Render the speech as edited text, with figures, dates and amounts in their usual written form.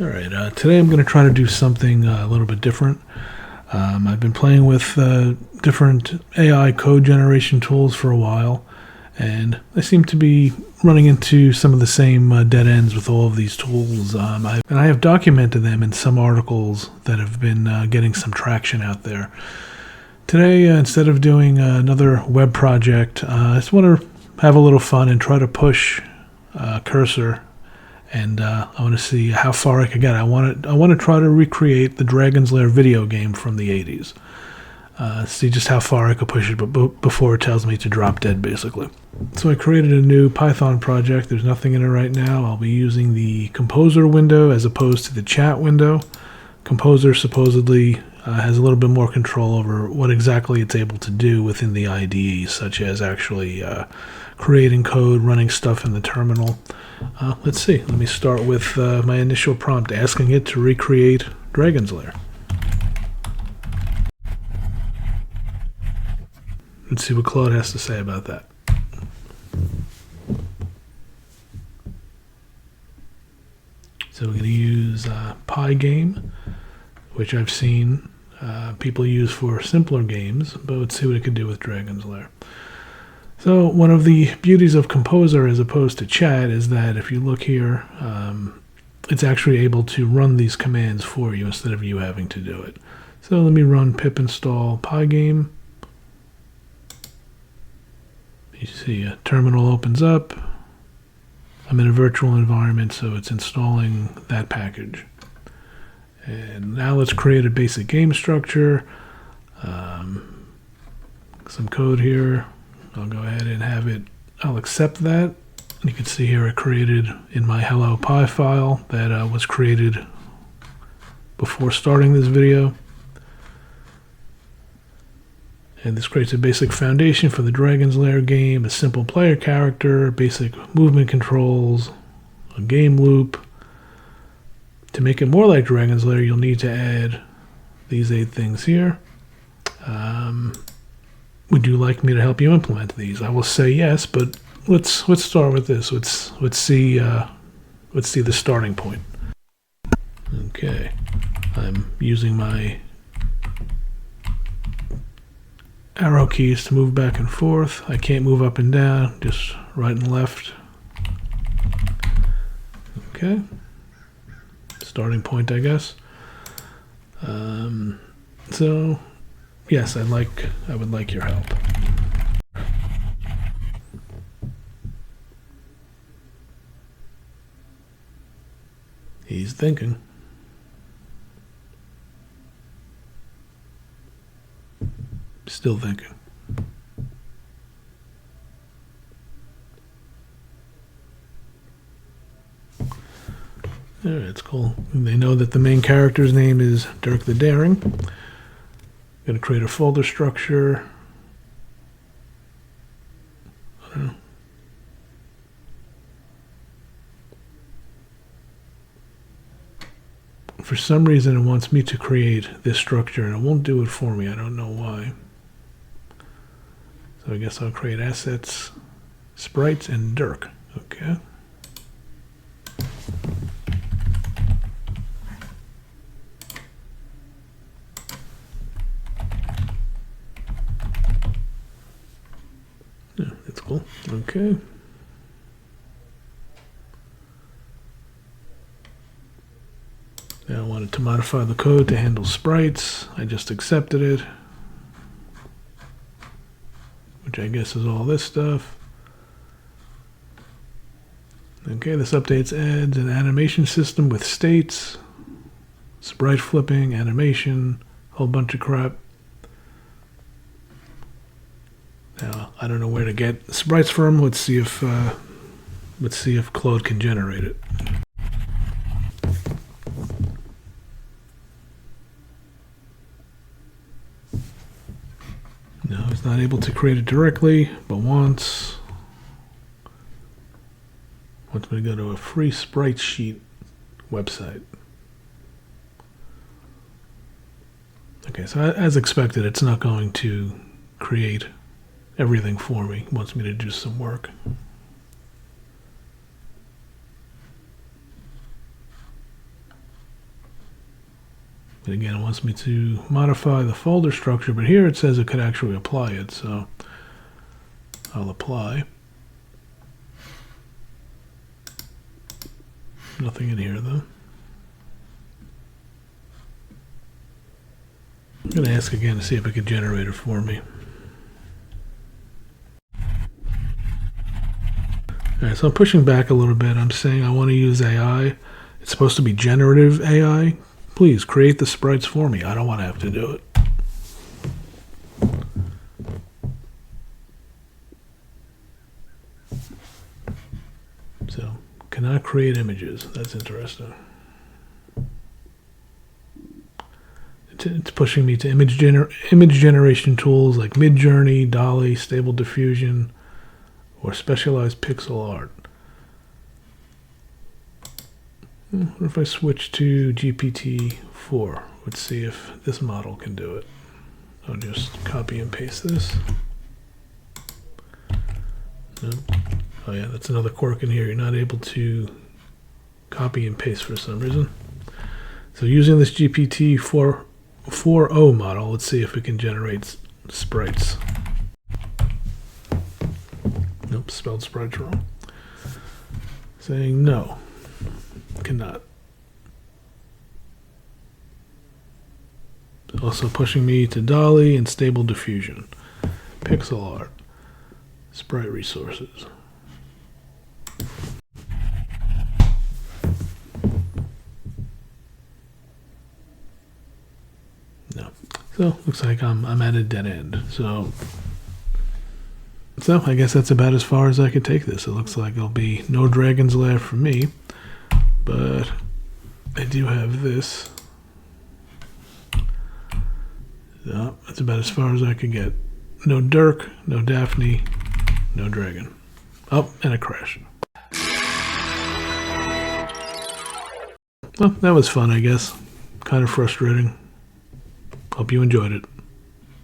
Alright, today I'm going to try to do something a little bit different. I've been playing with different AI code generation tools for a while, and I seem to be running into some of the same dead ends with all of these tools. And I have documented them in some articles that have been getting some traction out there. Today, instead of doing another web project, I just want to have a little fun and try to push Cursor, and I want to see how far I can get. I want to try to recreate the Dragon's Lair video game from the 80s. See just how far I could push it before it tells me to drop dead, basically. So I created a new Python project. There's nothing in it right now. I'll be using the Composer window as opposed to the chat window. Composer supposedly has a little bit more control over what exactly it's able to do within the IDE, such as actually creating code, running stuff in the terminal. Let's see. Let me start with my initial prompt, asking it to recreate Dragon's Lair. Let's see what Claude has to say about that. So we're going to use Pygame, which I've seen people use for simpler games, but let's see what it can do with Dragon's Lair. So one of the beauties of Composer as opposed to chat is that if you look here, it's actually able to run these commands for you instead of you having to do it. So let me run pip install Pygame. You see a terminal opens up. I'm in a virtual environment, so it's installing that package. And now let's create a basic game structure. Some code here. I'll go ahead and have it, I'll accept that. You can see here I created in my hello py file that was created before starting this video. And this creates a basic foundation for the Dragon's Lair game, a simple player character, basic movement controls, a game loop. To make it more like Dragon's Lair, you'll need to add these 8 things here. Would you like me to help you implement these? I will say yes, but let's start with this. Let's see the starting point. Okay, I'm using my arrow keys to move back and forth. I can't move up and down, just right and left. Okay, starting point, I guess. So yes, I would like your help. He's thinking. Still thinking. Alright, it's cool. They know that the main character's name is Dirk the Daring. I'm going to create a folder structure. I don't know. For some reason it wants me to create this structure and it won't do it for me. I don't know why. So I guess I'll create assets, sprites, and Dirk. Okay. Yeah, that's cool. Okay. Now I wanted to modify the code to handle sprites. I just accepted it, which I guess is all this stuff. Okay, this updates adds an animation system with states, sprite flipping, animation, whole bunch of crap. Now, I don't know where to get sprites from. Let's see if Claude can generate it. No, it's not able to create it directly, but wants me to go to a free sprite sheet website. Okay, so as expected, it's not going to create everything for me. It wants me to do some work. And again, it wants me to modify the folder structure, but here it says it could actually apply it, so I'll apply. Nothing in here, though. I'm going to ask again to see if it could generate it for me. Alright, so I'm pushing back a little bit. I'm saying I want to use AI. It's supposed to be generative AI. Please create the sprites for me. I don't want to have to do it. So, cannot create images. That's interesting. It's pushing me to image generation tools like Midjourney, Dolly, Stable Diffusion, or specialized pixel art. What if I switch to GPT-4? Let's see if this model can do it. I'll just copy and paste this. Nope. Oh yeah, that's another quirk in here. You're not able to copy and paste for some reason. So using this GPT-4o model, let's see if it can generate sprites. Nope, spelled sprites wrong. Saying no, cannot. Also pushing me to Dolly and Stable Diffusion, pixel art, sprite resources. No. So looks like I'm at a dead end. So I guess that's about as far as I could take this. It looks like there'll be no Dragon's Lair for me, but I do have this. So that's about as far as I could get. No Dirk, no Daphne, no Dragon. Oh, and a crash. Well, that was fun, I guess. Kind of frustrating. Hope you enjoyed it.